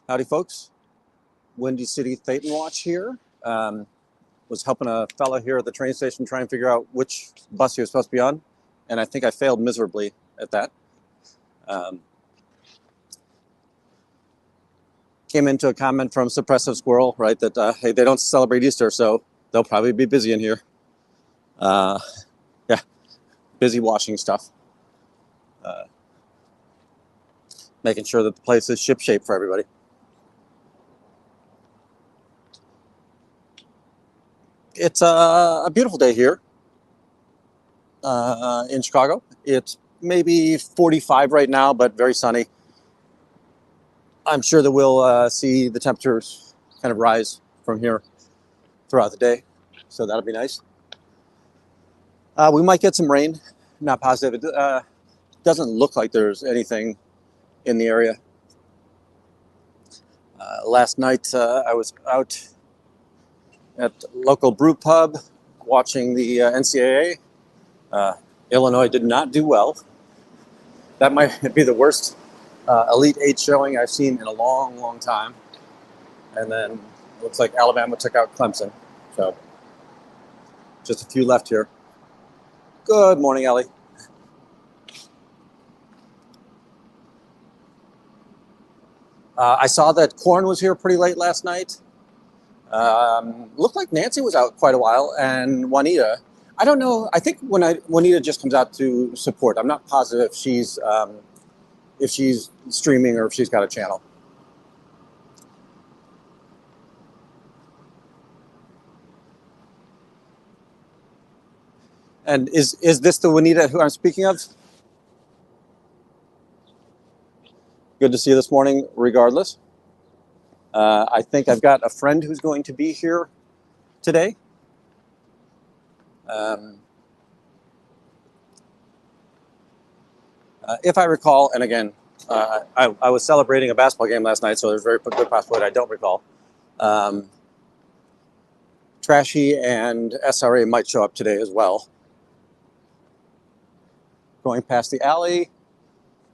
Howdy, folks. WindyCityThetanWatch here. Was helping a fella here at the train station try and figure out which bus he was supposed to be on, and I think I failed miserably at that. Came into a comment from Suppressive Squirrel, right, that, hey, they don't celebrate Easter, so they'll probably be busy in here. Yeah, busy washing stuff. Making sure that the place is shipshape for everybody. It's a beautiful day here in Chicago. It's maybe 45 right now, but very sunny. I'm sure that we'll see the temperatures kind of rise from here throughout the day, so that'll be nice. We might get some rain, not positive. It doesn't look like there's anything in the area. Last night I was out at the local brew pub watching the NCAA. Illinois did not do well. That might be the worst Elite Eight showing I've seen in a long, long time. And then it looks like Alabama took out Clemson. So just a few left here. Good morning, Ellie. I saw that Corn was here pretty late last night. Looked like Nancy was out quite a while, and Juanita. I don't know. I think Juanita just comes out to support. I'm not positive if she's streaming or if she's got a channel. And is this the Juanita who I'm speaking of? Good to see you this morning, regardless. I think I've got a friend who's going to be here today. If I recall, and again, I was celebrating a basketball game last night, so there's a very good possibility I don't recall. Trashy and SRA might show up today as well. Going past the alley,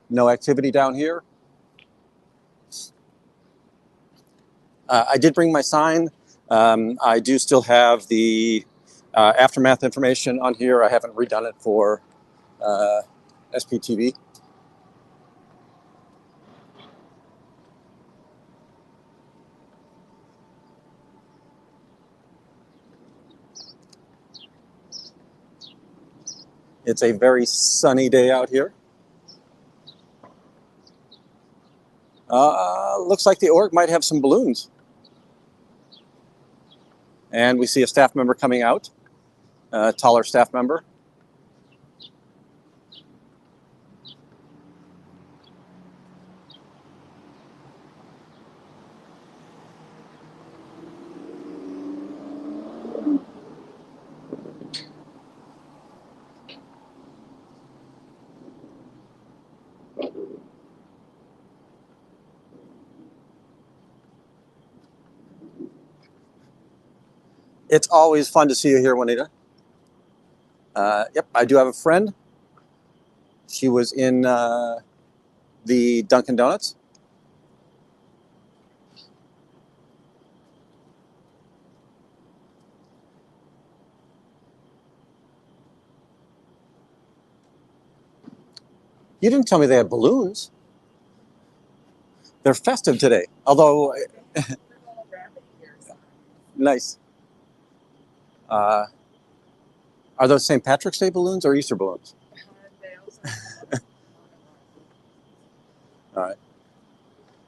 no activity down here. I did bring my sign. I do still have the aftermath information on here. I haven't redone it for SPTV. It's a very sunny day out here. Looks like the org might have some balloons. And we see a staff member coming out, a taller staff member. It's always fun to see you here, Juanita. Yep, I do have a friend. She was in the Dunkin' Donuts. You didn't tell me they had balloons. They're festive today, although nice. Are those St. Patrick's Day balloons or Easter balloons? All right.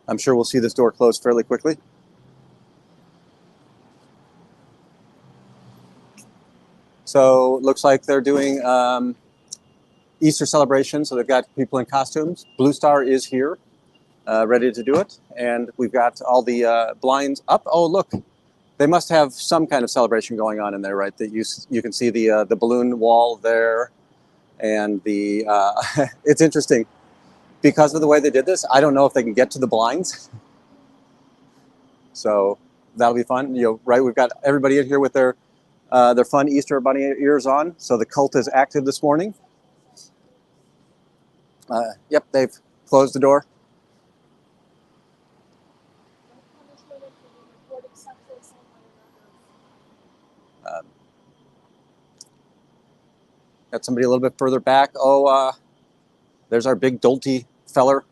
I'm sure we'll see this door close fairly quickly. So it looks like they're doing Easter celebration. So they've got people in costumes. Blue Star is here, ready to do it. And we've got all the blinds up. Oh, look. They must have some kind of celebration going on in there, right? That you can see the balloon wall there, and the it's interesting because of the way they did this. I don't know if they can get to the blinds, so that'll be fun. Right? We've got everybody in here with their fun Easter bunny ears on. So the cult is active this morning. Yep, they've closed the door. Got somebody a little bit further back. Oh, there's our big dolty feller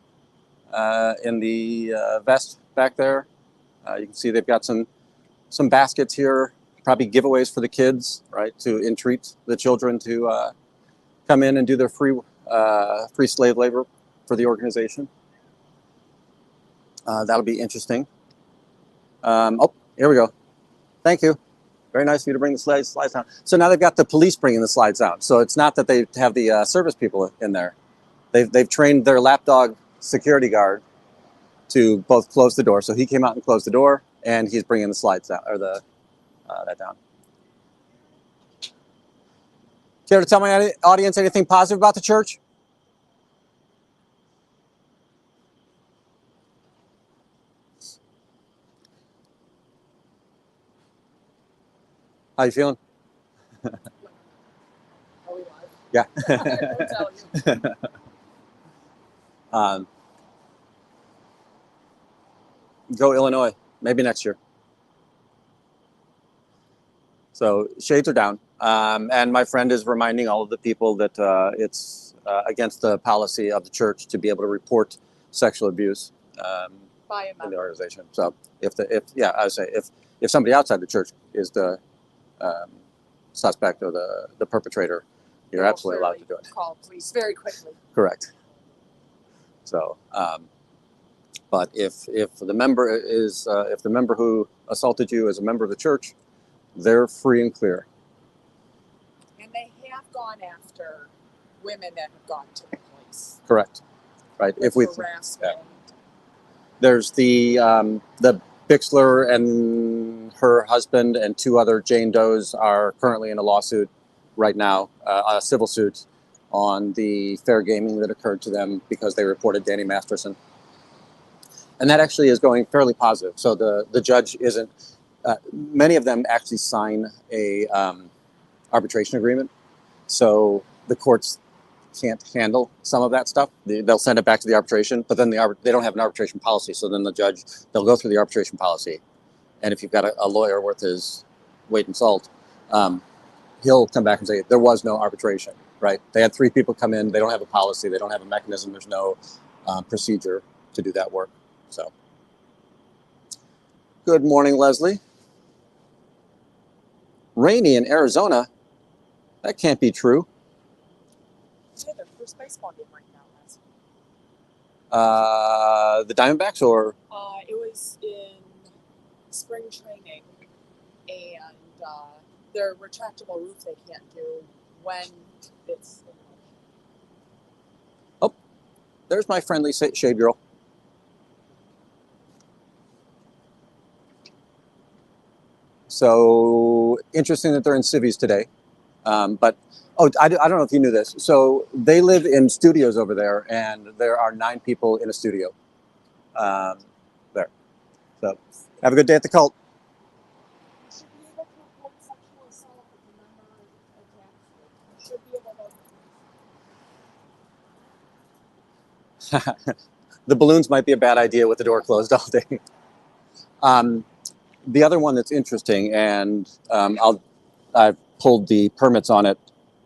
in the vest back there. You can see they've got some baskets here, probably giveaways for the kids, right, to entreat the children to come in and do their free slave labor for the organization. That'll be interesting. Oh, here we go. Thank you. Very nice of you to bring the slides down. So now they've got the police bringing the slides down. So it's not that they have the service people in there. They've trained their lapdog security guard to both close the door. So he came out and closed the door, and he's bringing the slides down, or that down. Care to tell my audience anything positive about the church? How you feeling? Are we live? Yeah. I'll tell you. Go Illinois, maybe next year. So shades are down. And my friend is reminding all of the people that it's against the policy of the church to be able to report sexual abuse By a in the organization. So I would say if somebody outside the church is the suspect or the perpetrator, you're absolutely allowed to do it. Call police very quickly. Correct. So, but if the member who assaulted you is a member of the church, they're free and clear. And they have gone after women that have gone to the police. Correct. Right. If we harassment. Yeah. There's the Bixler and her husband and 2 other Jane Does are currently in a lawsuit right now, a civil suit on the fair gaming that occurred to them because they reported Danny Masterson. And that actually is going fairly positive. So the judge isn't. Many of them actually sign a arbitration agreement, so the courts can't handle some of that stuff. They'll send it back to the arbitration, but then they don't have an arbitration policy. So then they'll go through the arbitration policy, and if you've got a lawyer worth his weight in salt, he'll come back and say there was no arbitration. Right? They had 3 people come in. They don't have a policy. They don't have a mechanism. There's no procedure to do that work. So, good morning, Leslie. Rainy in Arizona? That can't be true. Yeah, their first baseball game right now. The Diamondbacks, or? It was in spring training, and their retractable roof they can't do when it's. Oh, there's my friendly shade girl. So interesting that they're in civvies today. But I don't know if you knew this. So they live in studios over there, and there are 9 people in a studio there. So have a good day at the cult. Should be able to report sexual assault if the member attacks you. Should be able to. The balloons might be a bad idea with the door closed all day. The other one that's interesting, and I've pulled the permits on it.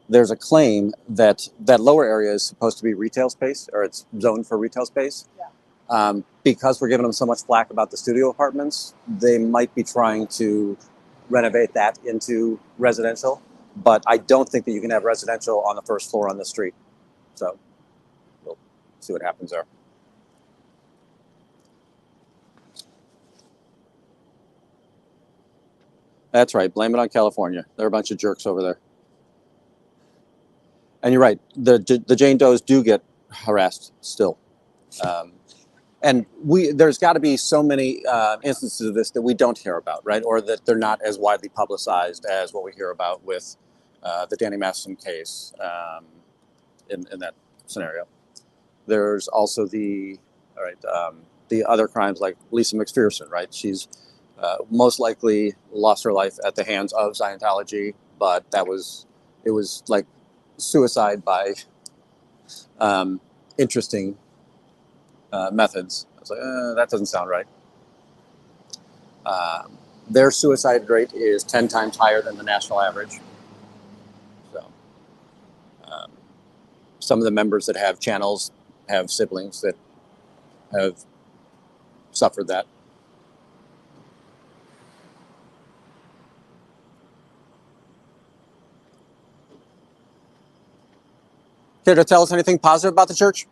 There's a claim that lower area is supposed to be retail space, or it's zoned for retail space. Yeah. Because we're giving them so much flack about the studio apartments, they might be trying to renovate that into residential. But I don't think that you can have residential on the first floor on the street. So we'll see what happens there. That's right. Blame it on California. They're a bunch of jerks over there. And you're right. The Jane Does do get harassed still. And there's got to be so many instances of this that we don't hear about, right? Or that they're not as widely publicized as what we hear about with the Danny Masterson case in that scenario. There's also the other crimes like Lisa McPherson, right? She's most likely lost her life at the hands of Scientology, but it was like suicide by interesting methods. I was like, that doesn't sound right. Their suicide rate is 10 times higher than the national average. So, some of the members that have channels have siblings that have suffered that. Care to tell us anything positive about the church?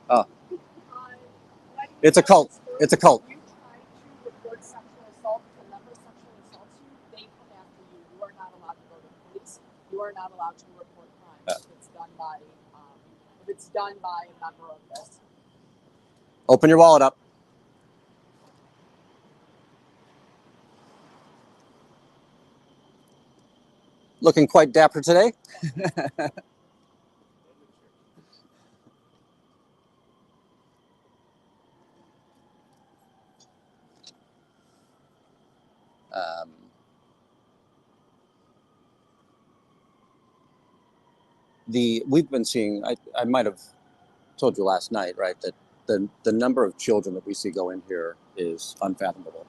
Oh, it's a cult. It's a cult. You try to report sexual assault, if a member sexually assaults you, they come after you. You are not allowed to go to the police. You are not allowed to report crime if it's done by a member of this. Open your wallet up. Looking quite dapper today. We've been seeing, I might have told you last night, right, that the number of children that we see go in here is unfathomable.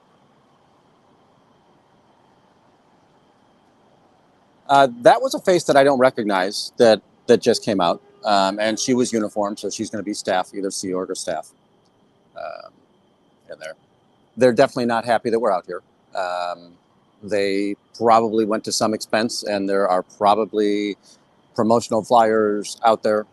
That was a face that I don't recognize that just came out, and she was uniformed, so she's going to be staff, either Sea Org or staff. And they're definitely not happy that we're out here. They probably went to some expense, and there are probably promotional flyers out there.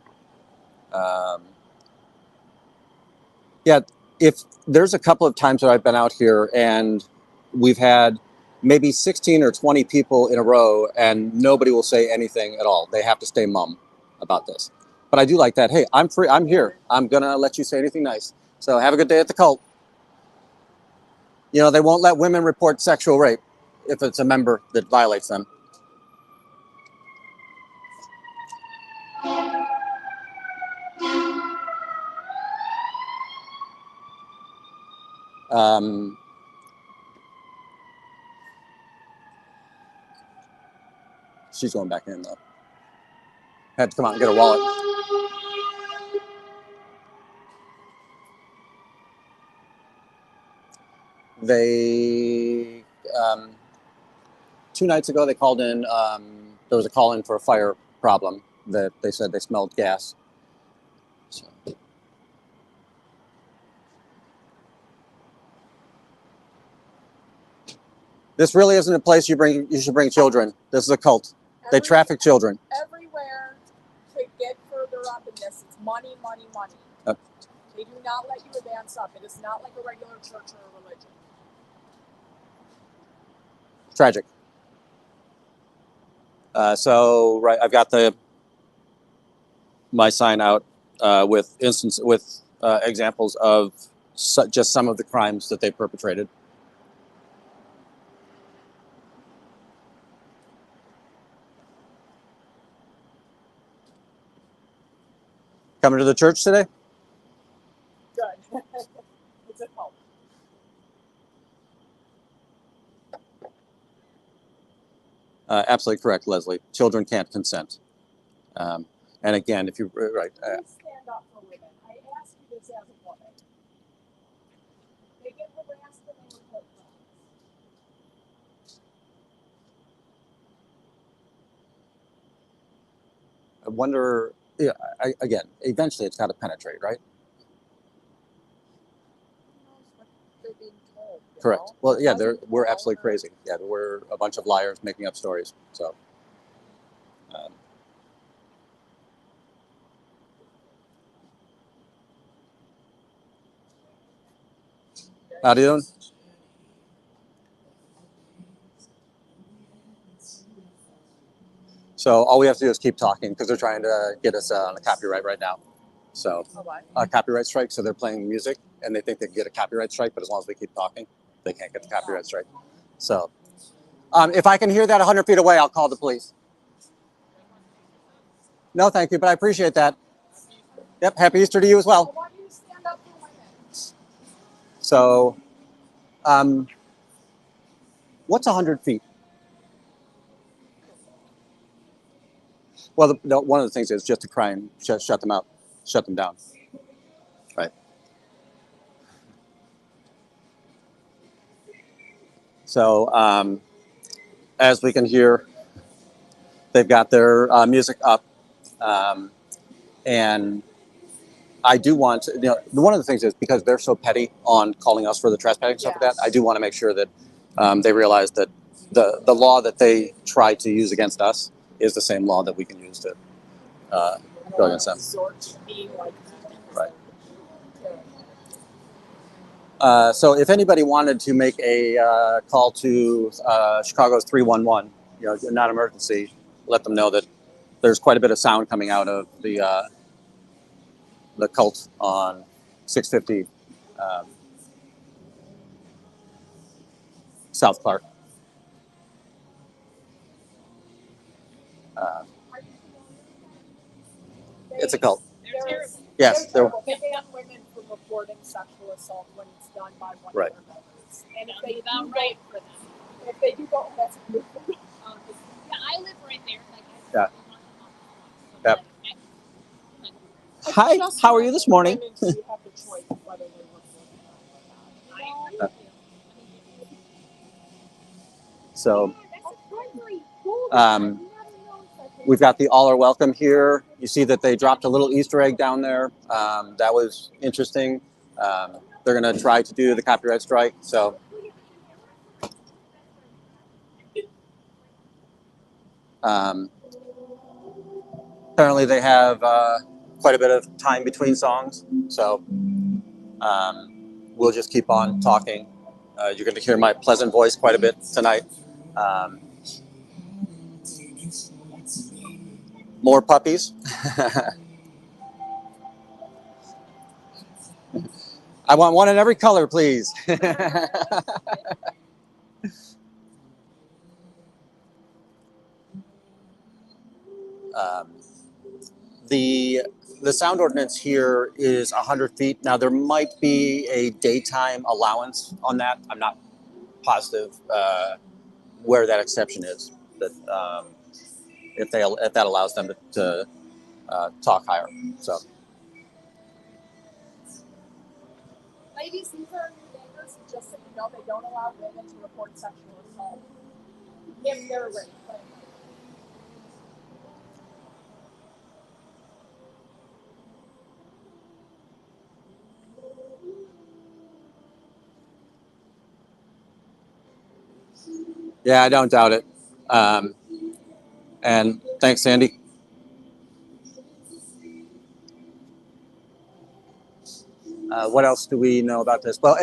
Yeah, if there's a couple of times that I've been out here and we've had maybe 16 or 20 people in a row and nobody will say anything at all. They have to stay mum about this. But I do like that. Hey, I'm free. I'm here. I'm going to let you say anything nice. So have a good day at the cult. You know, they won't let women report sexual rape if it's a member that violates them. She's going back in though. Had to come out and get her wallet. They 2 nights ago they called in. There was a call in for a fire problem that they said they smelled gas. So. This really isn't a place you should bring children. This is a cult. They traffic children. Everywhere to get further up in this, it's money, money, money. They do not let you advance up. It is not like a regular church or a religion. Tragic. So right, I've got my sign out with examples of just some of the crimes that they perpetrated. Coming to the church today? Good. It's a cult. Absolutely correct, Leslie. Children can't consent. And again, if you're right. Please stand up for women. I ask you this as a woman. They get harassed and they report crimes. I wonder, yeah, again, eventually it's got to penetrate, right? They're being told. Correct. Well, yeah, we're absolutely crazy. Yeah, we're a bunch of liars making up stories. So, how do you doing? So all we have to do is keep talking because they're trying to get us on a copyright right now. So a copyright strike. So they're playing music and they think they can get a copyright strike, but as long as we keep talking, they can't get the copyright strike. So if I can hear that 100 feet away, I'll call the police. No, thank you, but I appreciate that. Yep, happy Easter to you as well. So, what's 100 feet? Well, one of the things is just to try and shut them out, shut them down. Right. So, as we can hear, they've got their music up And I do want to, one of the things is because they're so petty on calling us for the trespassing and stuff like that, I do want to make sure that they realize that the law that they try to use against us is the same law that we can use to go against them. Right. So if anybody wanted to make a call to Chicago's 311, not emergency, let them know that there's quite a bit of sound coming out of the cult on 650 South Clark. It's a cult. Yes, they ban women from reporting sexual assault when it's done by one Right. of their members. And if they do right for them, if they do go, that's beautiful. Yeah, I live right there. Like, Yeah. Yep. Hi, how are you this morning? Women do have the choice of whether they report it or not. So we've got the all are welcome here. You see that they dropped a little Easter egg down there. That was interesting. They're going to try to do the copyright strike. So apparently they have quite a bit of time between songs. So we'll just keep on talking. You're going to hear my pleasant voice quite a bit tonight. More puppies. I want one in every color, please. The sound ordinance here is 100 feet. Now there might be a daytime allowance on that. I'm not positive where that exception is. That if that allows them to talk higher. So. Ladies, these are new neighbors. Just so you know, they don't allow women to report sexual assault if they're raped. Yeah, I don't doubt it. And thanks, Sandy. What else do we know about this? Well,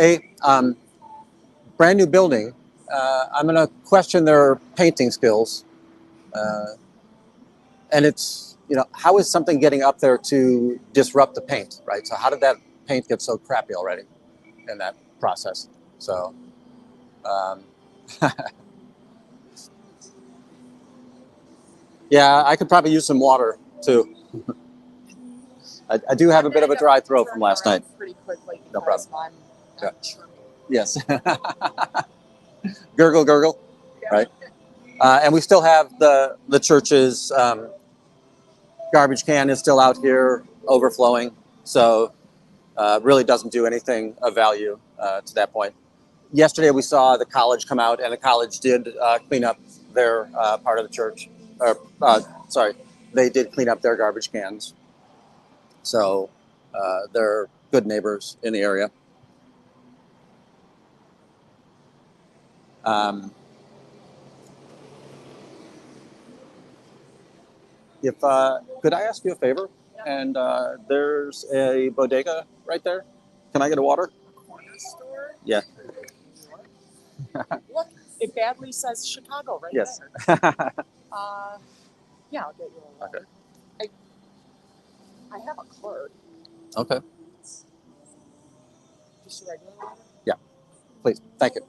brand new building. I'm going to question their painting skills. And it's, how is something getting up there to disrupt the paint, right? So how did that paint get so crappy already in that process? So, yeah, I could probably use some water too. I do have a bit of a dry throat from last night. Pretty quickly. No problem. I'm Yeah. Yes. Gurgle, gurgle. Yeah. Right. And we still have the church's garbage can is still out here overflowing. So really doesn't do anything of value to that point. Yesterday we saw the college come out, and the college did clean up their part of the church. They did clean up their garbage cans. So they're good neighbors in the area. Could I ask you a favor? And there's a bodega right there. Can I get a water? A corner store? Yeah. Look, it badly says Chicago right Yes. there. Yeah, I'll get you a water. Okay. I have a card. Okay. Just a regular water? Yeah. Please. Thank you.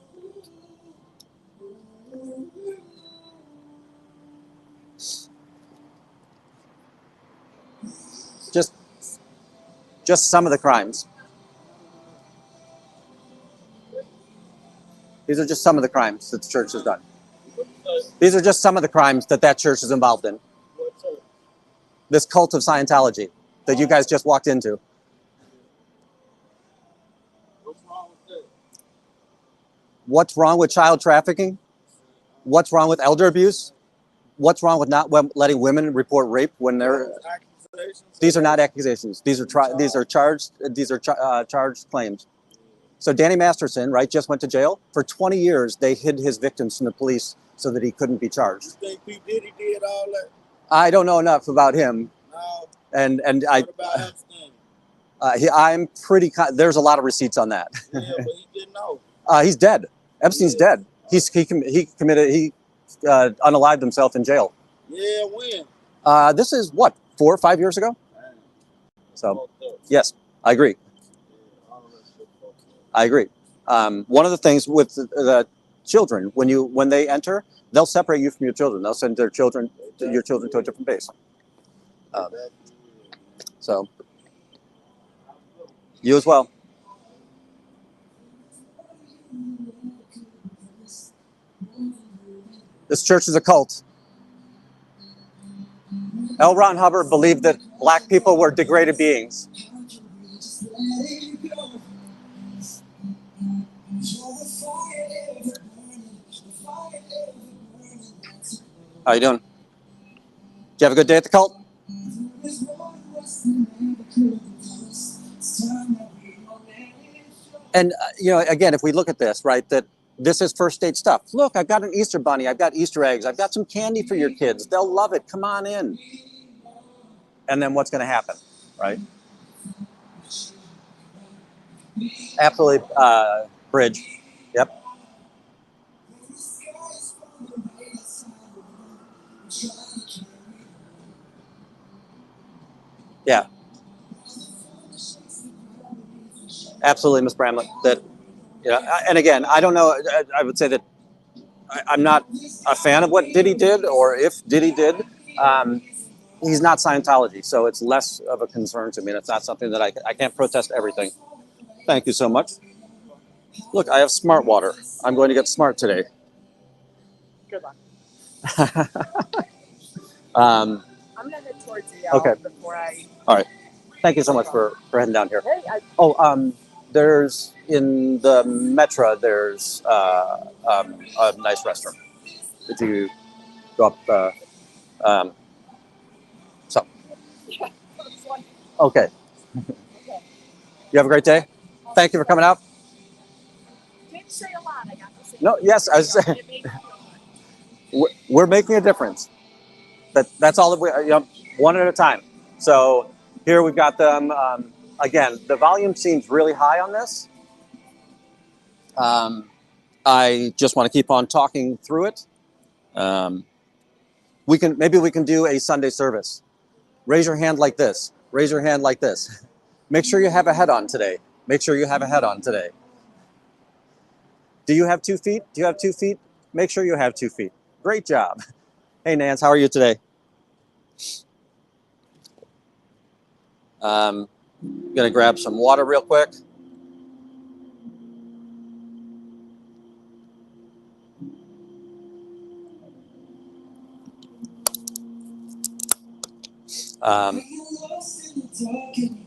Just some of the crimes. These are just some of the crimes that the church has done. These are just some of the crimes that church is involved in. This cult of Scientology that you guys just walked into. What's wrong with it? What's wrong with child trafficking? What's wrong with elder abuse? what's wrong with not letting women report rape when they're? Accusations. These are not accusations. These are charged claims. So Danny Masterson, right, just went to jail for 20 years. They hid his victims from the police so that he couldn't be charged. You think P. Diddy did all that? I don't know enough about him, No. and What about Epstein? I'm pretty. There's a lot of receipts on that. Yeah, but he didn't know. He's dead. Epstein's dead. He unalived himself in jail. Yeah, when? This is what, 4 or 5 years ago. Man, So yes, I agree. all of that shit fucked up. I agree. One of the things with the children, when they enter, they'll separate you from your children. They'll send your children to a different base. So you as well. This church is a cult. L. Ron Hubbard believed that black people were degraded beings. How you doing? Did you have a good day at the cult? And again, if we look at this, right, that this is first date stuff. Look, I've got an Easter bunny. I've got Easter eggs. I've got some candy for your kids. They'll love it. Come on in. And then what's going to happen, right? Absolutely, bridge. Yep. Yeah. Absolutely, Ms. Bramlett. That, and again, I don't know. I would say that I'm not a fan of what Diddy did, or if Diddy did. He's not Scientology, so it's less of a concern to me. And it's not something that I can't protest everything. Thank you so much. Look, I have smart water. I'm going to get smart today. Good luck. Um, I'm gonna head towards you Okay. before I. all right. Thank you so much for heading down here. Hey, There's in the Metro, there's a nice restaurant. If you go up, so. Okay. You have a great day. Thank you for coming out. Didn't say a lot. I got to say. No, yes, I was saying, It made me feel good. we're making a difference. That's all that we, one at a time. So here we've got them. Again, the volume seems really high on this. I just want to keep on talking through it. Maybe we can do a Sunday service. Raise your hand like this. Raise your hand like this. Make sure you have a head on today. Make sure you have a head on today. Do you have 2 feet? Do you have 2 feet? Make sure you have 2 feet. Great job. Hey, Nance, how are you today? I'm gonna grab some water real quick.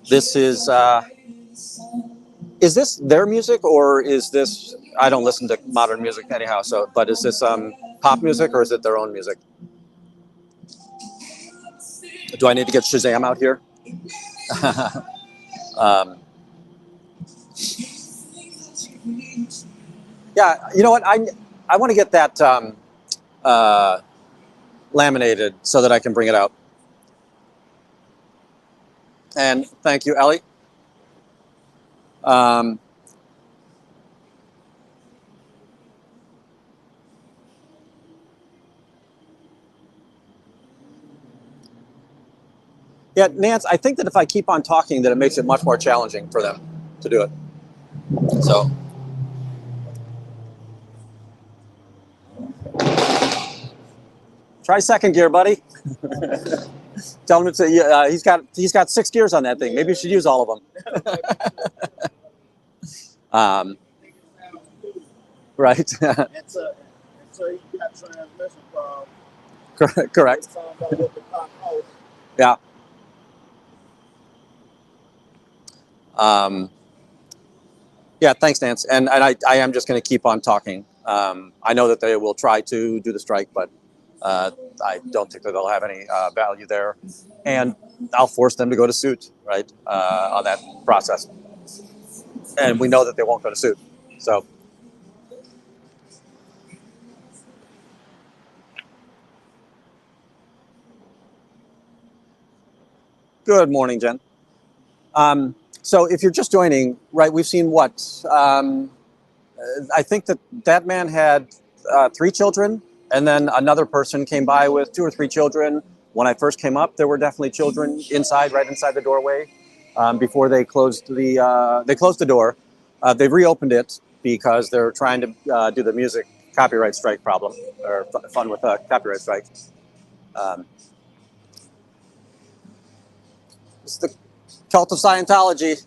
This is this their music, or is this, I don't listen to modern music anyhow, so, but is this pop music, or is it their own music? Do I need to get Shazam out here? Yeah, you know what? I want to get that laminated so that I can bring it out. And thank you, Ellie. Yeah, Nance, I think that if I keep on talking, that it makes it much more challenging for them to do it. So. Try second gear, buddy. Tell him he's got 6 gears on that thing. Maybe you should use all of them. Right. Until you got transmission problem. Correct. Yeah. Yeah, thanks, Nance. And I am just going to keep on talking. I know that they will try to do the strike, but I don't think that they'll have any value there, and I'll force them to go to suit, right, on that process. And we know that they won't go to suit. So, good morning, Jen. So if you're just joining, right, we've seen what? I think that man had 3 children, and then another person came by with 2 or 3 children. When I first came up, there were definitely children inside, right inside the doorway. Before they closed the door, they've reopened it because they're trying to do the music copyright strike problem, or fun with copyright strike. It's the cult of Scientology.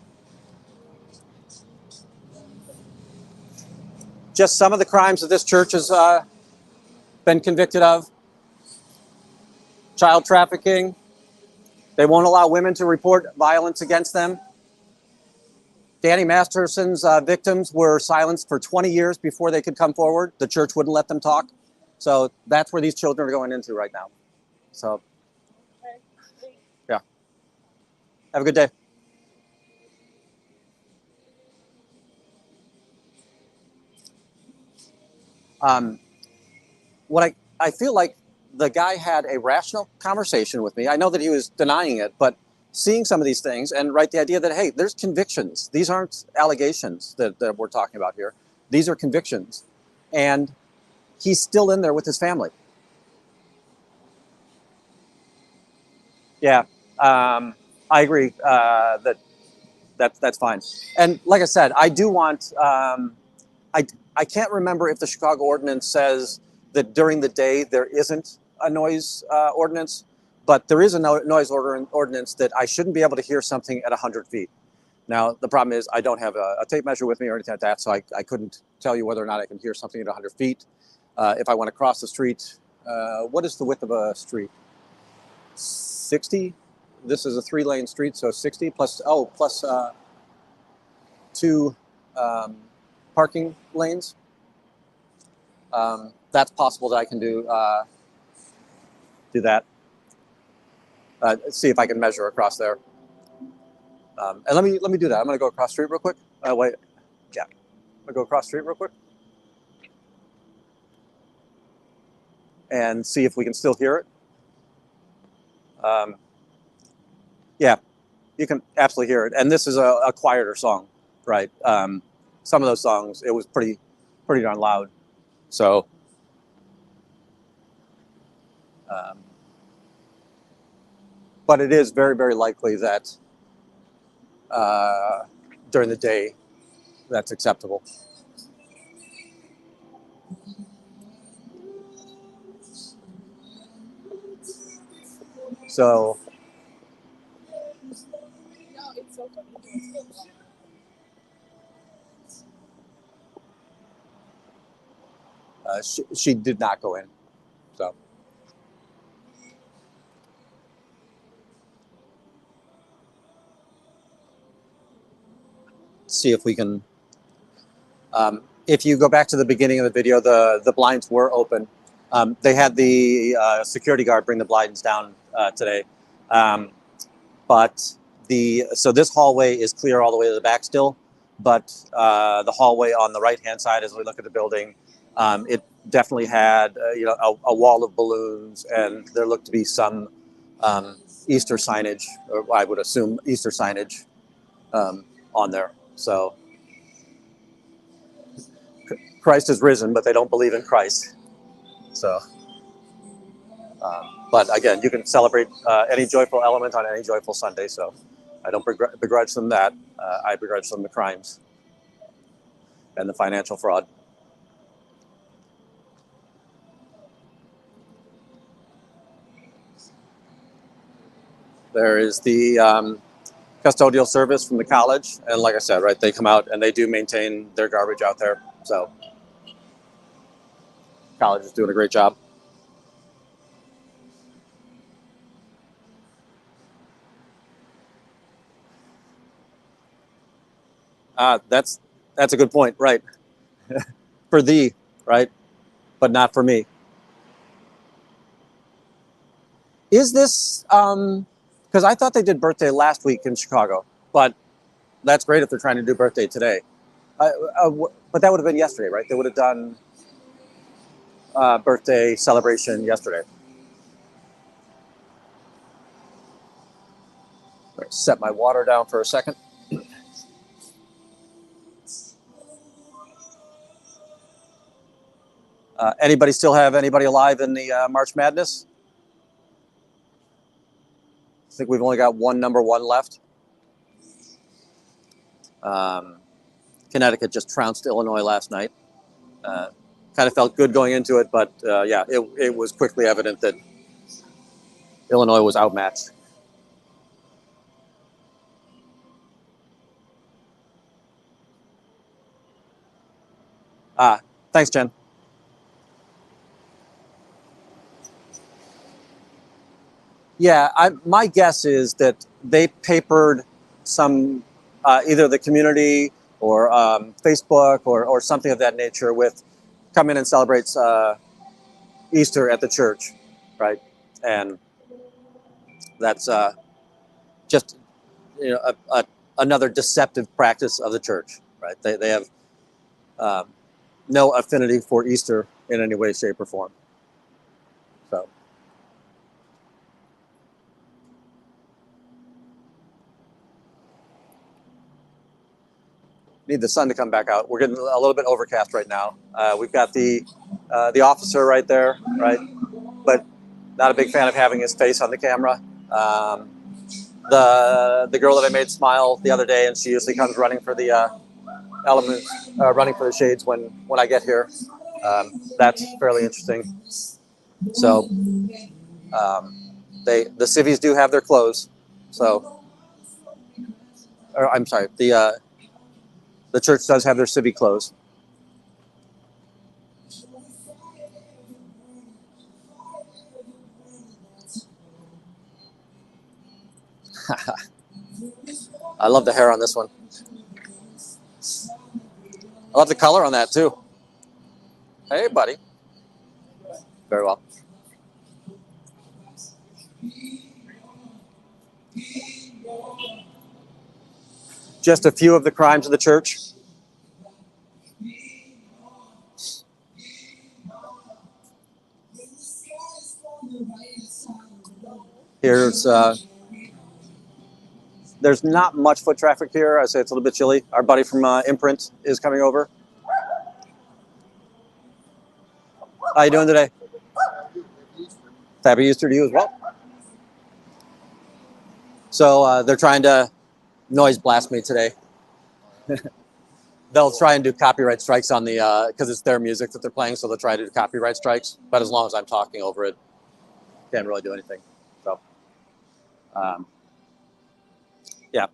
Just some of the crimes that this church has been convicted of: child trafficking. They won't allow women to report violence against them. Danny Masterson's victims were silenced for 20 years before they could come forward. The church wouldn't let them talk. So that's where these children are going into right now. So, yeah. Have a good day. What I feel like the guy had a rational conversation with me. I know that he was denying it, but seeing some of these things and the idea that, hey, there's convictions. These aren't allegations that we're talking about here. These are convictions. And he's still in there with his family. Yeah, I agree that's fine. And like I said, I do want, I can't remember if the Chicago ordinance says that during the day there isn't a noise ordinance, but there is a noise ordinance that I shouldn't be able to hear something at 100 feet. Now, the problem is I don't have a tape measure with me or anything like that, so I couldn't tell you whether or not I can hear something at 100 feet. If I want to cross the street, what is the width of a street? 60? This is a 3-lane street, so 60 plus 2 parking lanes. That's possible that I can do that. See if I can measure across there. And let me do that. I'm going to go across the street real quick. Wait, yeah, I'm going to go across the street real quick and see if we can still hear it. Yeah, you can absolutely hear it. And this is a quieter song, right? Some of those songs, it was pretty darn loud. So, but it is very, very likely that during the day, that's acceptable. So, No, it's so funny. she did not go in. So, see if we can. If you go back to the beginning of the video, the blinds were open. They had the security guard bring the blinds down today, but so this hallway is clear all the way to the back still. But the hallway on the right-hand side, as we look at the building, it definitely had a wall of balloons, and there looked to be some Easter signage, or I would assume Easter signage on there. So Christ is risen, but they don't believe in Christ. So, but again, you can celebrate any joyful element on any joyful Sunday. So I don't begrudge them that. I begrudge them the crimes and the financial fraud. There is the custodial service from the college. And like I said, right, they come out and they do maintain their garbage out there. So college is doing a great job. That's a good point, right? For thee, right? But not for me. Is this, because I thought they did birthday last week in Chicago, but that's great if they're trying to do birthday today. But that would have been yesterday, right? They would have done birthday celebration yesterday. Set my water down for a second. Anybody still have anybody alive in the March Madness? I think we've only got one number one left. Connecticut just trounced Illinois last night. Kind of felt good going into it, but yeah, it was quickly evident that Illinois was outmatched. Thanks, Jen. Yeah, my guess is that they papered some, either the community or Facebook or something of that nature with come in and celebrates Easter at the church, right? And that's just another deceptive practice of the church, right? They have no affinity for Easter in any way, shape, or form. So. Need the sun to come back out. We're getting a little bit overcast right now. We've got the officer right there, right? But not a big fan of having his face on the camera. The girl that I made smile the other day, and she usually comes running for the elements, running for the shades when I get here. That's fairly interesting. So the civvies do have their clothes. So, or, I'm sorry, the church does have their civvy clothes. I love the hair on this one. I love the color on that too. Hey, buddy. Very well. Just a few of the crimes of the church. Here's there's not much foot traffic here. I say it's a little bit chilly. Our buddy from Imprint is coming over. How you doing today? Happy Easter to you as well. So they're trying to noise blast me today. They'll try and do copyright strikes on the, because it's their music that they're playing, so they'll try to do copyright strikes. But as long as I'm talking over it, can't really do anything. So, yeah.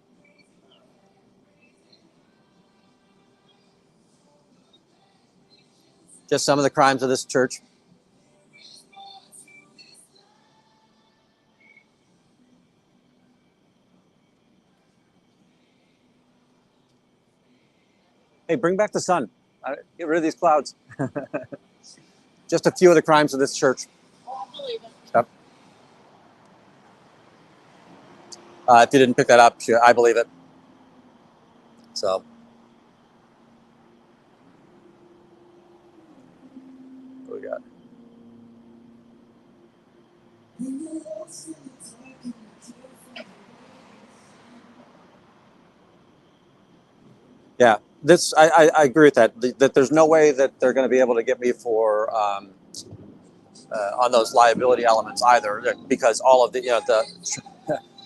Just some of the crimes of this church. Hey, bring back the sun. Get rid of these clouds. Just a few of the crimes of this church. Oh, I believe it. Yep. If you didn't pick that up, I believe it. So. What we got? Yeah, this I agree with that. That there's no way that they're going to be able to get me for on those liability elements either, because all of the the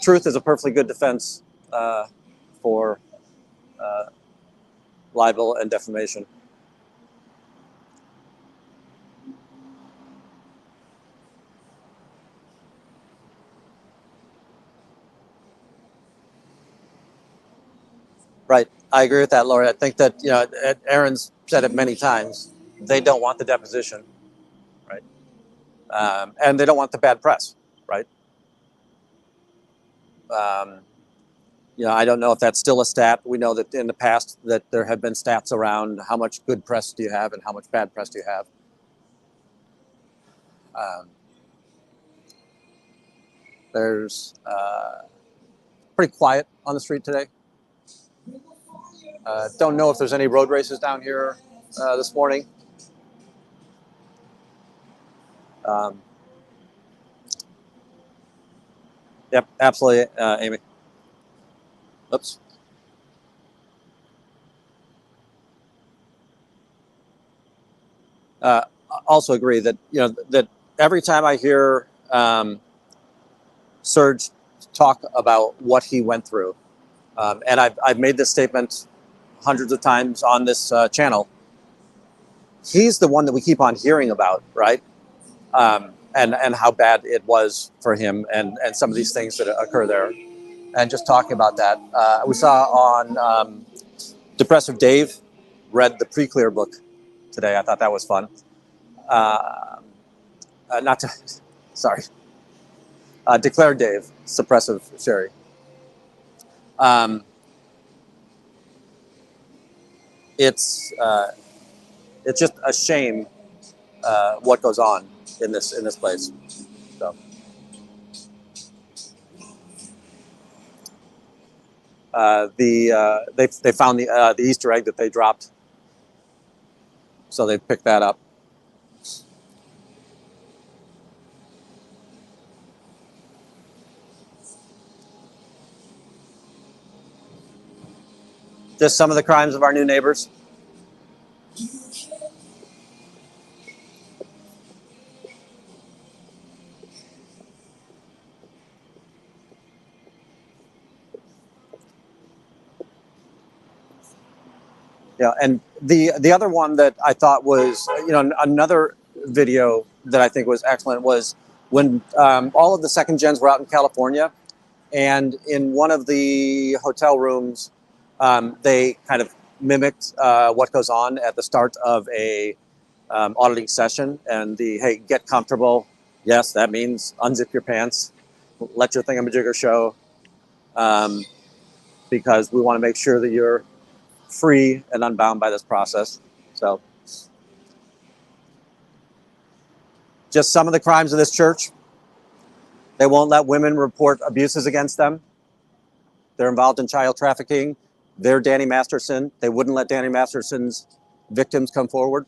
truth is a perfectly good defense for libel and defamation. Right, I agree with that, Lori. I think that Aaron's said it many times. They don't want the deposition, right? And they don't want the bad press, right? I don't know if that's still a stat. We know that in the past that there have been stats around how much good press do you have and how much bad press do you have. There's pretty quiet on the street today. Don't know if there's any road races down here this morning. Yep, absolutely, Amy. Oops. Also agree that that every time I hear Serge talk about what he went through, and I've made this statement hundreds of times on this channel. He's the one that we keep on hearing about, right? And how bad it was for him, and some of these things that occur there, and just talking about that. We saw on Depressive Dave read the Pre-Clear book today. I thought that was fun. Not to, sorry. Declare Dave, Suppressive Sherry. It's just a shame what goes on in this place. So. They found the Easter egg that they dropped, so they picked that up. Just some of the crimes of our new neighbors. Yeah, and the other one that I thought was, another video that I think was excellent was when all of the second gens were out in California, and in one of the hotel rooms, they kind of mimicked what goes on at the start of a auditing session, and hey, get comfortable. Yes, that means unzip your pants, let your thingamajigger show, because we want to make sure that you're free and unbound by this process. So just some of the crimes of this church. They won't let women report abuses against them. They're involved in child trafficking. They're Danny Masterson. They wouldn't let Danny Masterson's victims come forward.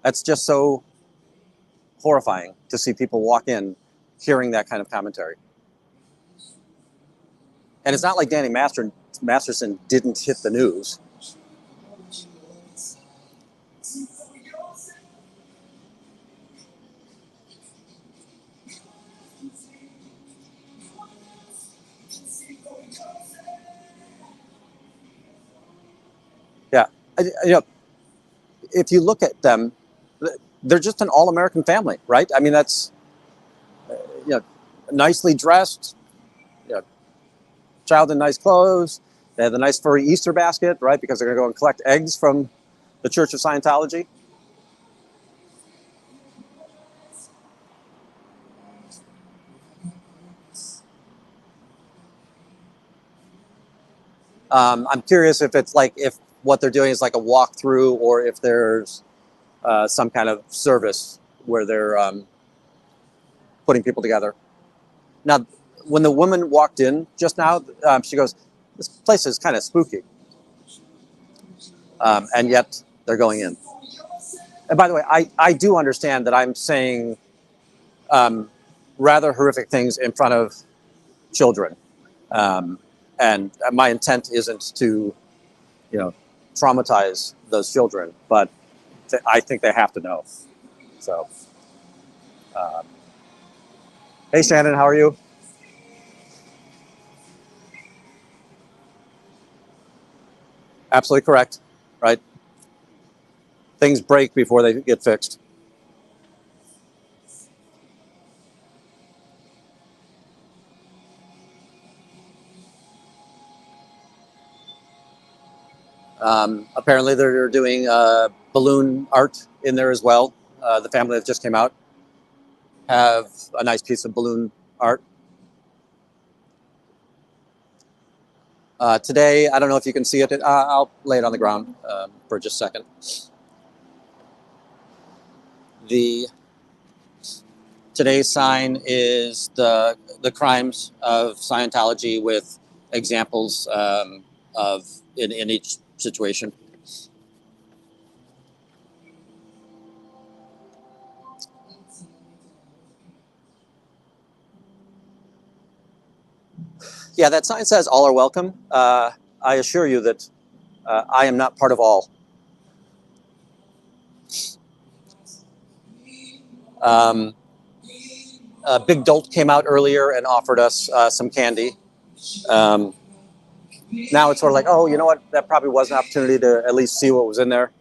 That's just so horrifying to see people walk in hearing that kind of commentary. And it's not like Danny Masterson didn't hit the news. Yeah, if you look at them, they're just an all-American family, right? I mean, that's nicely dressed, child in nice clothes. They have the nice furry Easter basket, right? Because they're going to go and collect eggs from the Church of Scientology. I'm curious if it's like, if what they're doing is like a walkthrough, or if there's some kind of service where they're putting people together. Now, when the woman walked in just now, she goes, "This place is kind of spooky," and yet they're going in. And by the way, I do understand that I'm saying rather horrific things in front of children, and my intent isn't to, traumatize those children, but I think they have to know. So, hey Shannon, how are you? Absolutely correct, right? Things break before they get fixed. Apparently they're doing balloon art in there as well. The family that just came out have a nice piece of balloon art. Today, I don't know if you can see it. I'll lay it on the ground for just a second. Today's sign is the crimes of Scientology with examples of in each situation. Yeah, that sign says all are welcome. I assure you that I am not part of all. Big Dolt came out earlier and offered us some candy. Now it's sort of like, oh, you know what? That probably was an opportunity to at least see what was in there.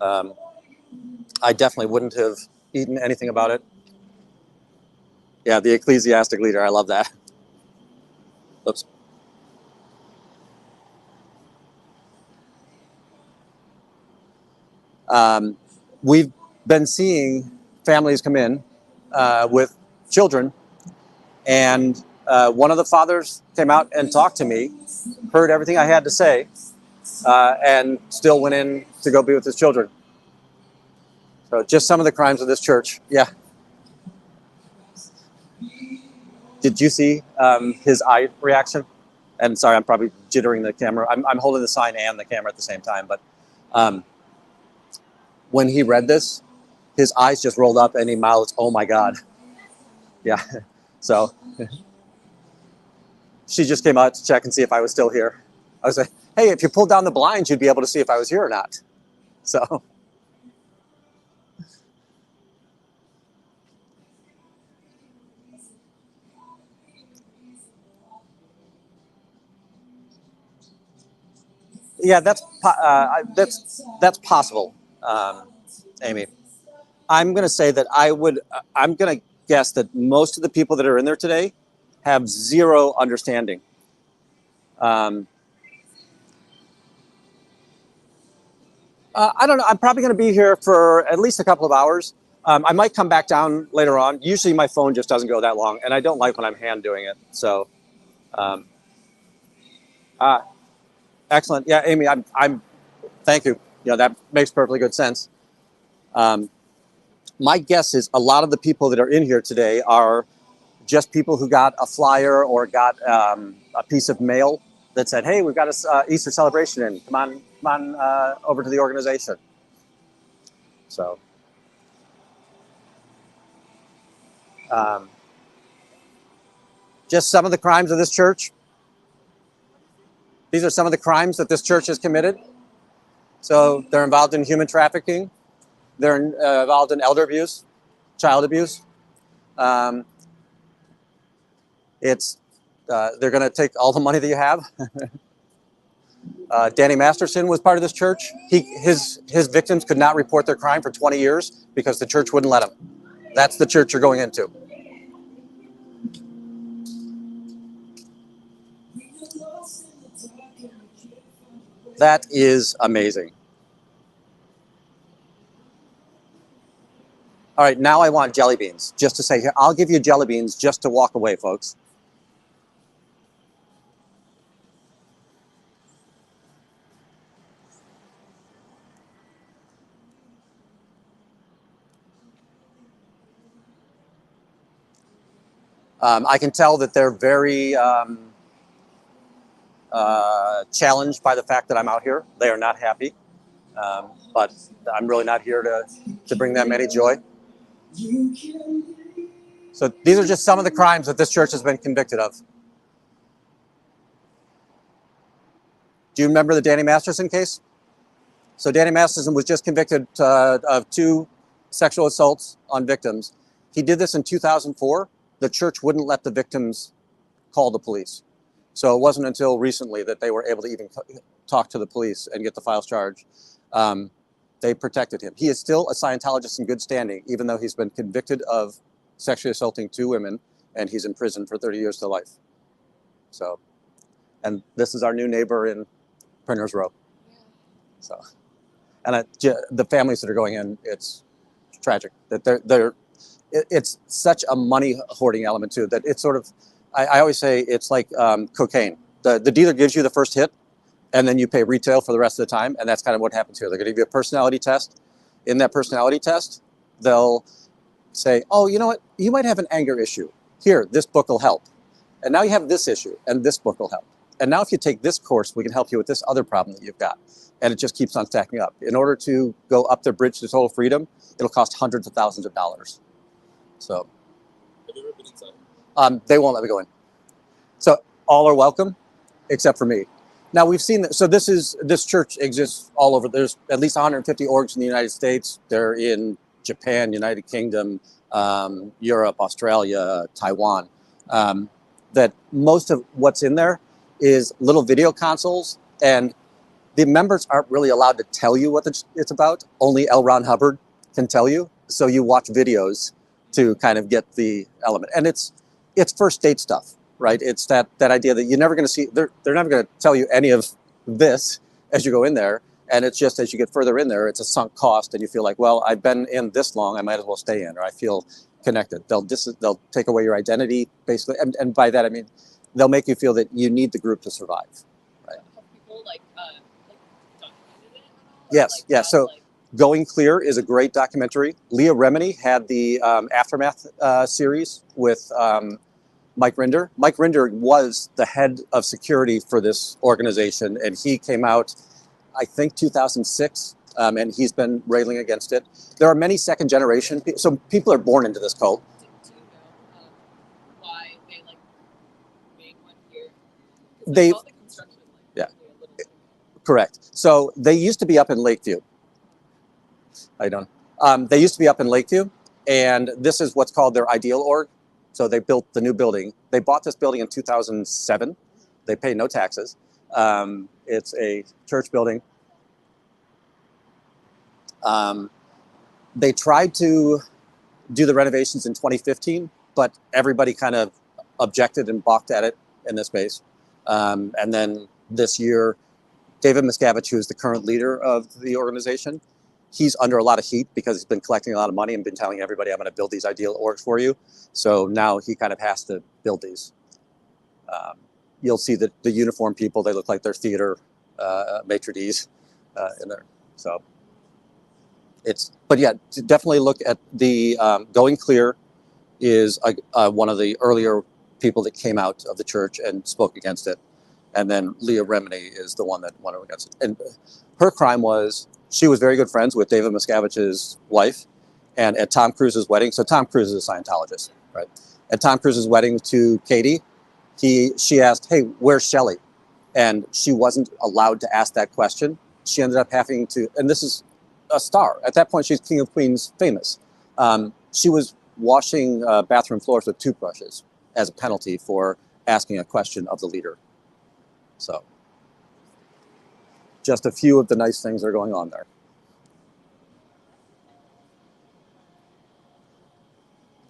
I definitely wouldn't have eaten anything about it. Yeah, the ecclesiastic leader. I love that. Oops. We've been seeing families come in with children, and one of the fathers came out and talked to me, heard everything I had to say, and still went in to go be with his children. So just some of the crimes of this church. Yeah. Did you see his eye reaction? And sorry, I'm probably jittering the camera. I'm holding the sign and the camera at the same time. But when he read this, his eyes just rolled up and he mouthed, "Oh my God." Yeah. So she just came out to check and see if I was still here. I was like, hey, if you pulled down the blinds, you'd be able to see if I was here or not. So. Yeah, that's possible, Amy. I'm going to say that I'm going to guess that most of the people that are in there today have zero understanding. I don't know. I'm probably going to be here for at least a couple of hours. I might come back down later on. Usually my phone just doesn't go that long, and I don't like when I'm hand doing it. So, excellent. Yeah, Amy, thank you. You know, that makes perfectly good sense. My guess is a lot of the people that are in here today are just people who got a flyer or got a piece of mail that said, "Hey, we've got a Easter celebration in. Come on over to the organization." So, just some of the crimes of this church. These are some of the crimes that this church has committed. So they're involved in human trafficking. They're involved in elder abuse, child abuse. They're going to take all the money that you have. Danny Masterson was part of this church. His victims could not report their crime for 20 years because the church wouldn't let them. That's the church you're going into. That is amazing. All right, now I want jelly beans. Just to say, here, I'll give you jelly beans just to walk away, folks. I can tell that they're very challenged by the fact that I'm out here. They are not happy, but I'm really not here to bring them any joy. So these are just some of the crimes that this church has been convicted of. Do you remember the Danny Masterson case? So Danny Masterson was just convicted of 2 sexual assaults on victims. He did this in 2004. The church wouldn't let the victims call the police. So it wasn't until recently that they were able to even talk to the police and get the files charged. They protected him. He is still a Scientologist in good standing, even though he's been convicted of sexually assaulting 2 women, and he's in prison for 30 years to life. So, and this is our new neighbor in Printers Row. So, and the families that are going in, it's tragic that it's such a money hoarding element too, that it's sort of, I always say it's like cocaine. The dealer gives you the first hit, and then you pay retail for the rest of the time, and that's kind of what happens here. They're going to give you a personality test. In that personality test, they'll say, oh, you know what? You might have an anger issue. Here, this book will help. And now you have this issue, and this book will help. And now if you take this course, we can help you with this other problem that you've got. And it just keeps on stacking up. In order to go up the bridge to total freedom, it'll cost hundreds of thousands of dollars. So Have you ever been inside? they won't let me go in. So all are welcome, except for me. Now we've seen that. So this church exists all over. There's at least 150 orgs in the United States. They're in Japan, United Kingdom, Europe, Australia, Taiwan. That most of what's in there is little video consoles, and the members aren't really allowed to tell you what it's about. Only L. Ron Hubbard can tell you. So you watch videos to kind of get the element. And it's first date stuff, right? It's that idea that you're never going to see, they're never going to tell you any of this as you go in there. And it's just as you get further in there, it's a sunk cost, and you feel like, well, I've been in this long, I might as well stay in, or I feel connected. They'll take away your identity, basically. And by that, I mean, they'll make you feel that you need the group to survive. Right? Have people documented it at all? Yes, yeah. So Going Clear is a great documentary. Leah Remini had the Aftermath series with Mike Rinder. Mike Rinder was the head of security for this organization, and he came out, I think, 2006, and he's been railing against it. There are many second generation people, so people are born into this cult. Do you know why they made one here? They, All the construction, yeah, a little correct. So they used to be up in Lakeview. How you doing? They used to be up in Lakeview, and this is what's called their ideal org. So they built the new building. They bought this building in 2007. They pay no taxes. It's a church building. They tried to do the renovations in 2015, but everybody kind of objected and balked at it in this space. And then this year, David Miscavige, who is the current leader of the organization, he's under a lot of heat because he's been collecting a lot of money and been telling everybody, I'm going to build these ideal orgs for you. So now he kind of has to build these. You'll see that the uniform people, they look like they're theater maitre d's in there. So but yeah, definitely look at the Going Clear is one of the earlier people that came out of the church and spoke against it. And then Leah Remini is the one that went against it. And her crime was, she was very good friends with David Miscavige's wife. And at Tom Cruise's wedding, so Tom Cruise is a Scientologist, right? At Tom Cruise's wedding to Katie, she asked, hey, where's Shelley? And she wasn't allowed to ask that question. She ended up having to, and this is a star. At that point, she's King of Queens famous. She was washing bathroom floors with toothbrushes as a penalty for asking a question of the leader. So just a few of the nice things that are going on there.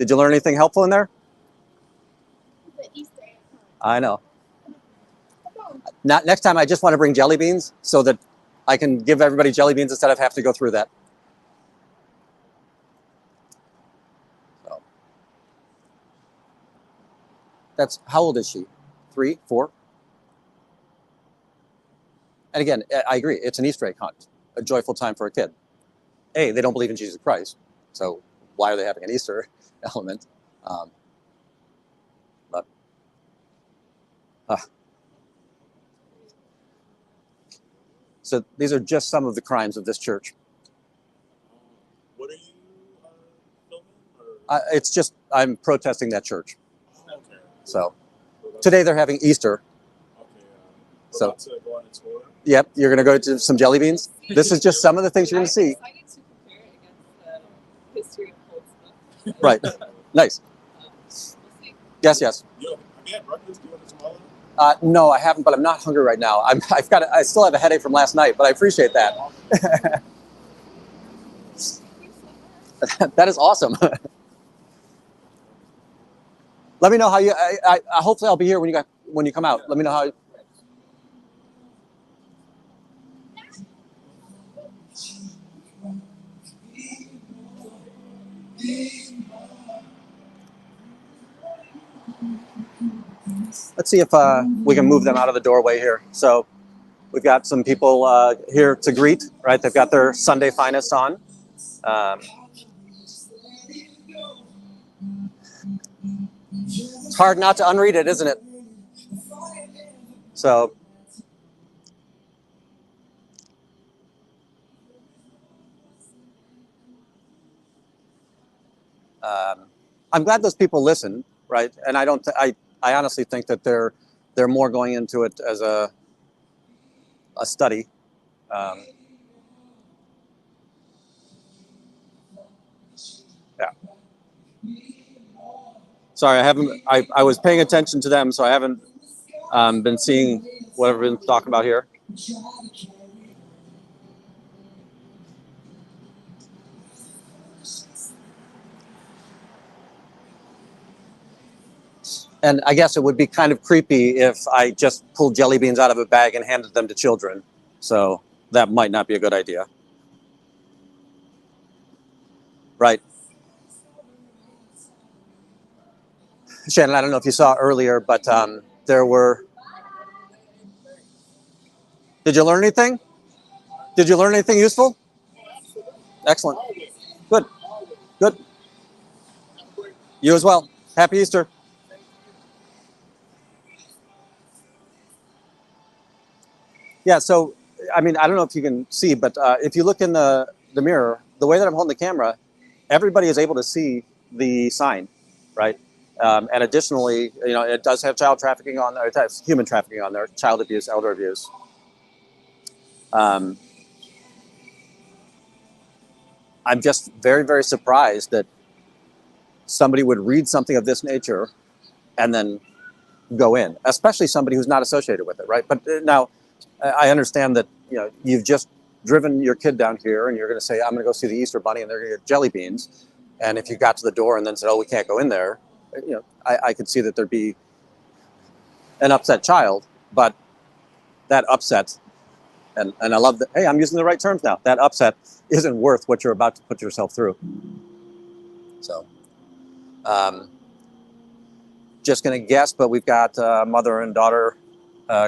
Did you learn anything helpful in there? The Easter egg hunt. I know. Next time, I just want to bring jelly beans so that I can give everybody jelly beans instead of have to go through that. So. That's, how old is she? 3, 4? And again, I agree. It's an Easter egg hunt, a joyful time for a kid. A, they don't believe in Jesus Christ, so why are they having an Easter element? So these are just some of the crimes of this church. What are you filming? Or? It's just, I'm protesting that church. Okay. So today they're having Easter. Okay. So, about to go on a tour. Yep, you're going to go to some jelly beans. This is just some of the things you're going to see. I'm excited to compare it against the history of cold stuff. Right. Nice. We'll see. Yes, yes. Yo, have you had breakfast? Do you want a tamale? No, I haven't, but I'm not hungry right now. I still have a headache from last night, but I appreciate that. That is awesome. Let me know how you. Hopefully, I'll be here when you come out. Let me know how. let's see if we can move them out of the doorway here. So we've got some people here to greet, right? They've got their Sunday finest on. It's hard not to unread it, isn't it? So I'm glad those people listen, right? And I honestly think that they're more going into it as a study. Yeah. Sorry, I haven't. I was paying attention to them, so I haven't been seeing what I've been talking about here. And I guess it would be kind of creepy if I just pulled jelly beans out of a bag and handed them to children. So that might not be a good idea. Right. Shannon, I don't know if you saw earlier, but there were... Did you learn anything? Did you learn anything useful? Excellent. Good. Good. You as well. Happy Easter. Yeah, so, I mean, I don't know if you can see, but if you look in the mirror, the way that I'm holding the camera, everybody is able to see the sign, right? And additionally, you know, it does have child trafficking on there, it has human trafficking on there, child abuse, elder abuse. I'm just very, very surprised that somebody would read something of this nature and then go in, especially somebody who's not associated with it, right? But now, I understand that, you know, you've just driven your kid down here and you're going to say, I'm going to go see the Easter Bunny and they're going to get jelly beans. And if you got to the door and then said, oh, we can't go in there, you know, I could see that there'd be an upset child, but that upset, and I love that, hey, I'm using the right terms now, that upset isn't worth what you're about to put yourself through. So, just going to guess, but we've got mother and daughter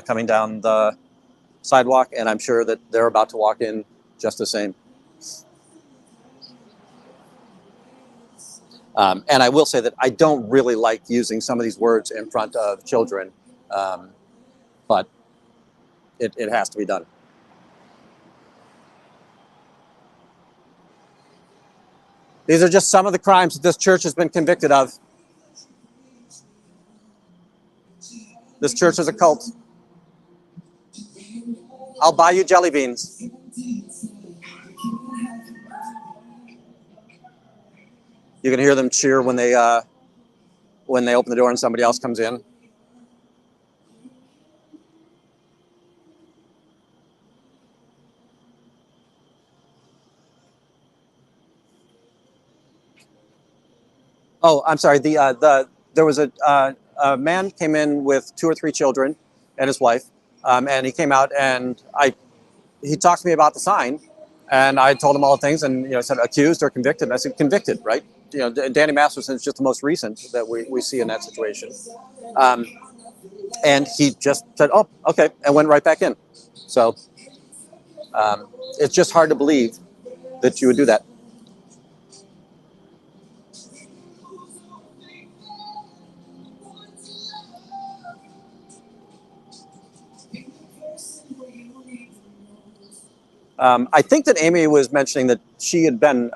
coming down the sidewalk, and I'm sure that they're about to walk in just the same. And I will say that I don't really like using some of these words in front of children, but it has to be done. These are just some of the crimes that this church has been convicted of. This church is a cult. I'll buy you jelly beans. You can hear them cheer when they open the door and somebody else comes in. Oh, I'm sorry. There was a man came in with 2 or 3 children and his wife, and he came out and he talked to me about the sign, and I told him all the things, and, you know, said accused or convicted, and I said convicted, right? You know, Danny Masterson is just the most recent that we see in that situation, and he just said, oh, okay, and went right back in. So it's just hard to believe that you would do that. I think that Amy was mentioning that she had been,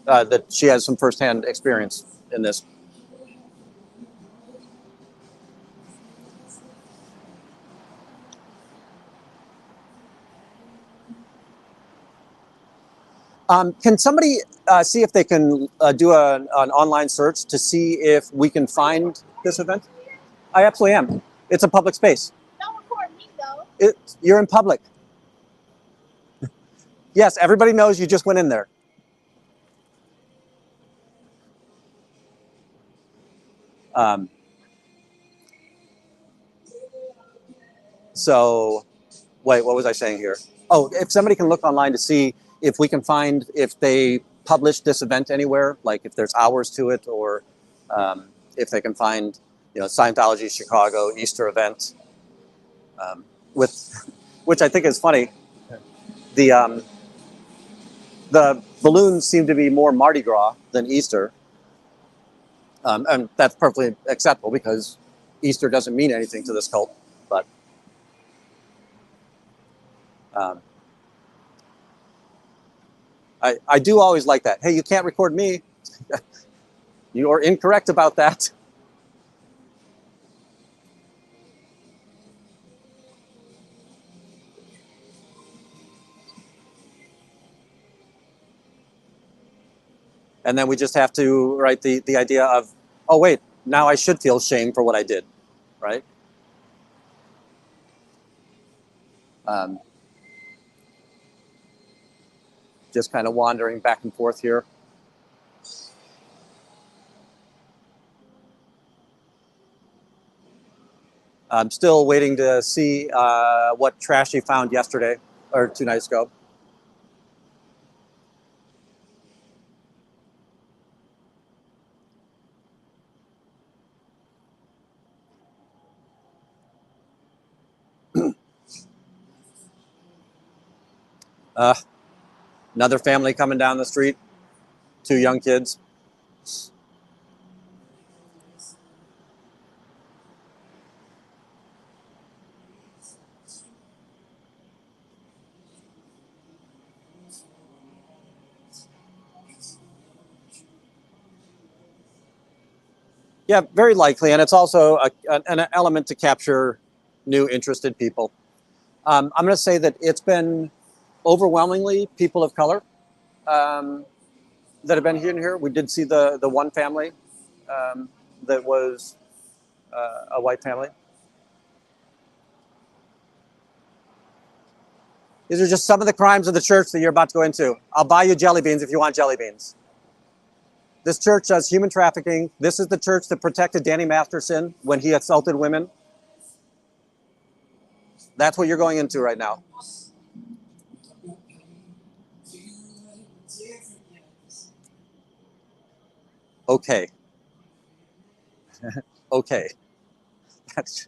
that she has some firsthand experience in this. Can somebody see if they can do an online search to see if we can find this event? I absolutely am. It's a public space. Don't record me, though. You're in public. Yes, everybody knows you just went in there. So, wait, what was I saying here? Oh, if somebody can look online to see if we can find if they published this event anywhere, like if there's hours to it, or if they can find, Scientology Chicago Easter event, with which I think is funny. The balloons seem to be more Mardi Gras than Easter, and that's perfectly acceptable because Easter doesn't mean anything to this cult. But I do always like that. Hey, you can't record me. You're incorrect about that. And then we just have to write the idea of, oh, wait, now I should feel shame for what I did, right? Just kind of wandering back and forth here. I'm still waiting to see what trash he found yesterday or 2 nights ago. Another family coming down the street, 2 young kids. Yeah, very likely, and it's also an element to capture new interested people. I'm going to say that it's been overwhelmingly people of color that have been here. We did see the one family that was a white family. These are just some of the crimes of the church that you're about to go into. I'll buy you jelly beans if you want jelly beans. This church does human trafficking. This is the church that protected Danny Masterson when he assaulted women. That's what you're going into right now. Okay. Okay. That's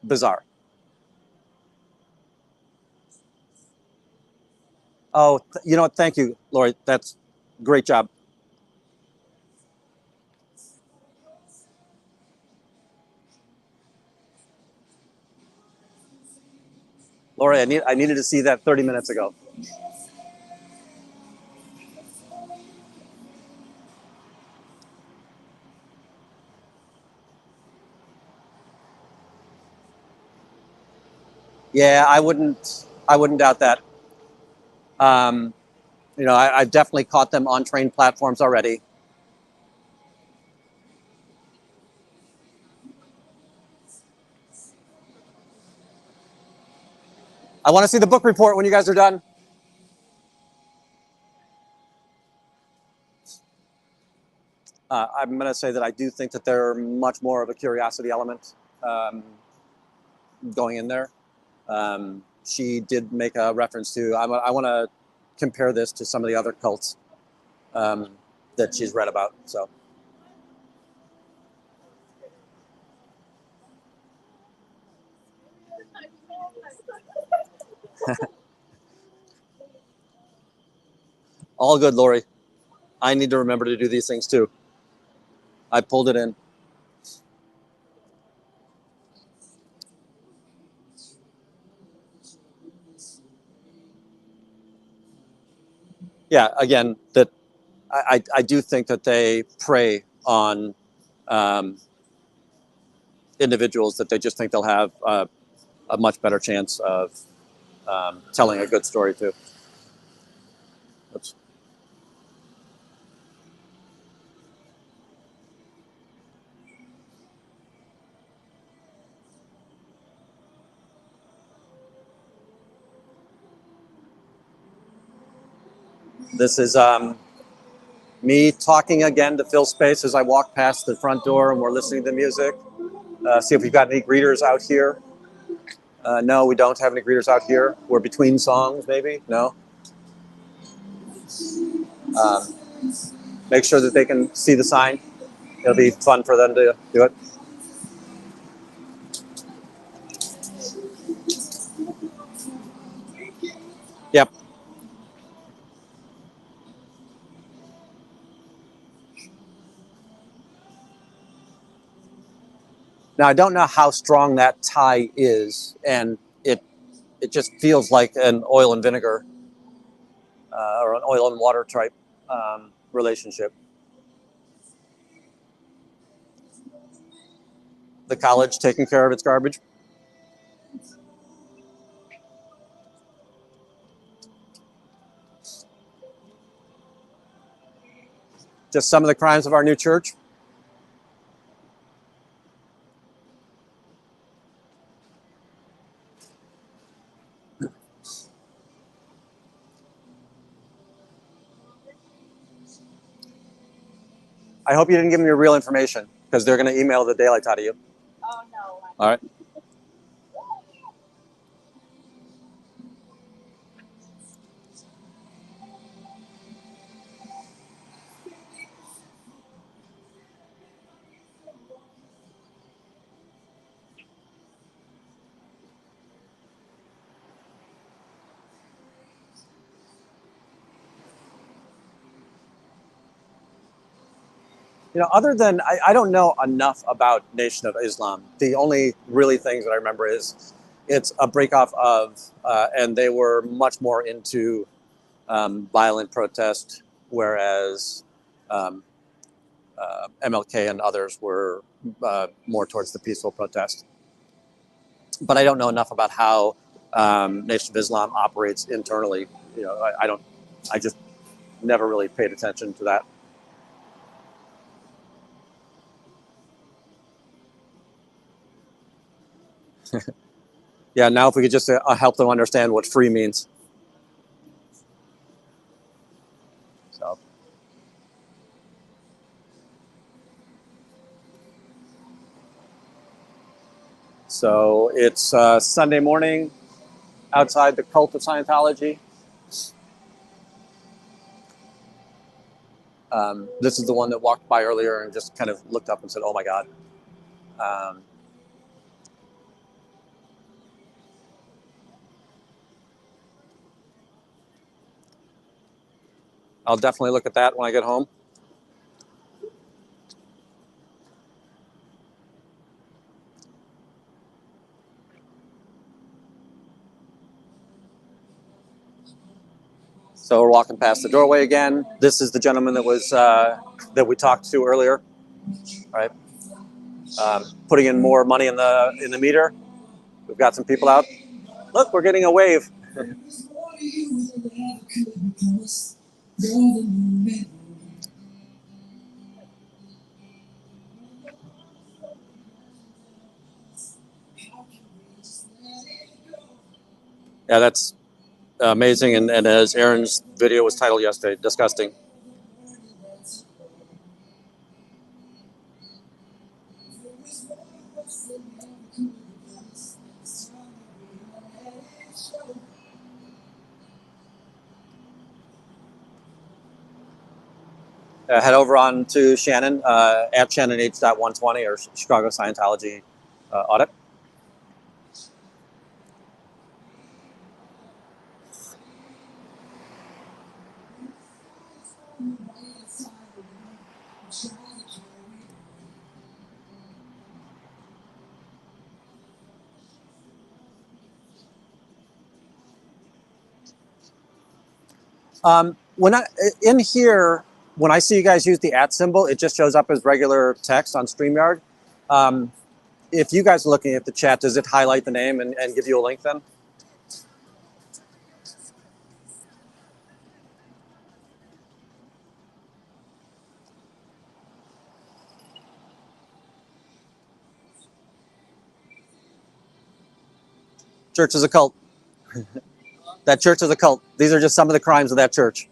bizarre. Oh, you know what? Thank you, Lori. That's great job. Lori, I needed to see that 30 minutes ago. Yeah, I wouldn't doubt that. I've definitely caught them on train platforms already. I want to see the book report when you guys are done. I'm going to say that I do think that they're much more of a curiosity element going in there. She did make a reference to, I want to compare this to some of the other cults that she's read about. So. All good, Lori. I need to remember to do these things too. I pulled it in. Yeah, again, that I do think that they prey on individuals that they just think they'll have a much better chance of telling a good story to. Oops. This is me talking again to fill space as I walk past the front door and we're listening to music. See if we've got any greeters out here. No, we don't have any greeters out here. We're between songs, maybe? No. Make sure that they can see the sign. It'll be fun for them to do it. Yep. Now I don't know how strong that tie is, and it just feels like an oil and vinegar or an oil and water type relationship. The college taking care of its garbage. Just some of the crimes of our new church. I hope you didn't give them your real information, because they're going to email the daylights out of you. Oh no. All right. You know, other than I don't know enough about Nation of Islam. The only really things that I remember is it's a breakoff of, and they were much more into violent protest, whereas MLK and others were more towards the peaceful protest. But I don't know enough about how Nation of Islam operates internally. You know, I don't. I just never really paid attention to that. Yeah, now if we could just help them understand what free means. So. So it's Sunday morning outside the cult of Scientology. This is the one that walked by earlier and just kind of looked up and said, "Oh my God." I'll definitely look at that when I get home. So we're walking past the doorway again. This is the gentleman that was that we talked to earlier, right? Putting in more money in the meter. We've got some people out. Look, we're getting a wave. Yeah, that's amazing. And as Aaron's video was titled yesterday, disgusting. Head over on to Shannon at ShannonH.120 or Chicago Scientology audit. When I in here, when I see you guys use the @ symbol, it just shows up as regular text on StreamYard. If you guys are looking at the chat, does it highlight the name and give you a link then? Church is a cult. That church is a cult. These are just some of the crimes of that church.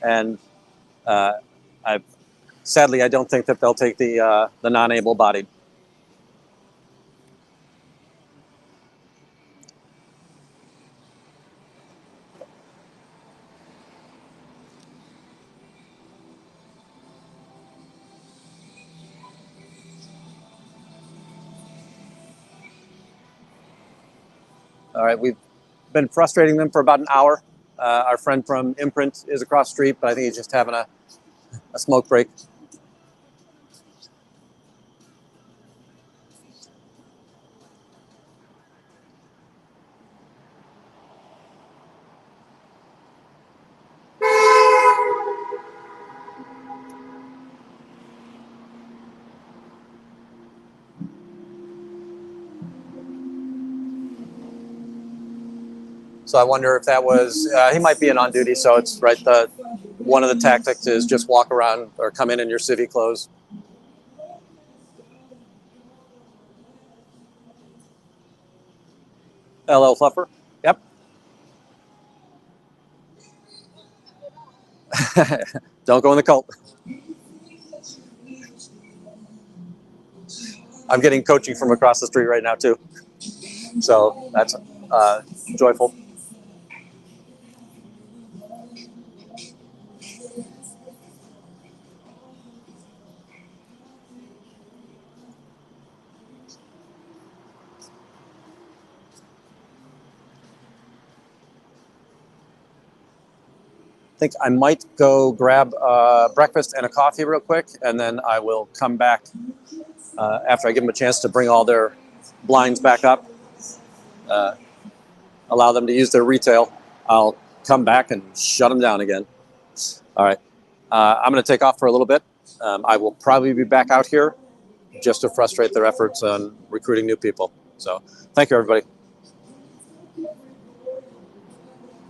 And sadly, I don't think that they'll take the non-able-bodied. All right, we've been frustrating them for about an hour. Our friend from Imprint is across the street, but I think he's just having a smoke break. So I wonder if that was, he might be in on duty, so it's right, one of the tactics is just walk around or come in your civvy clothes. LL Fluffer, yep. Don't go in the cult. I'm getting coaching from across the street right now too. So that's joyful. I think I might go grab breakfast and a coffee real quick, and then I will come back after I give them a chance to bring all their blinds back up, allow them to use their retail. I'll come back and shut them down again. All right. I'm going to take off for a little bit. I will probably be back out here just to frustrate their efforts on recruiting new people. So thank you, everybody.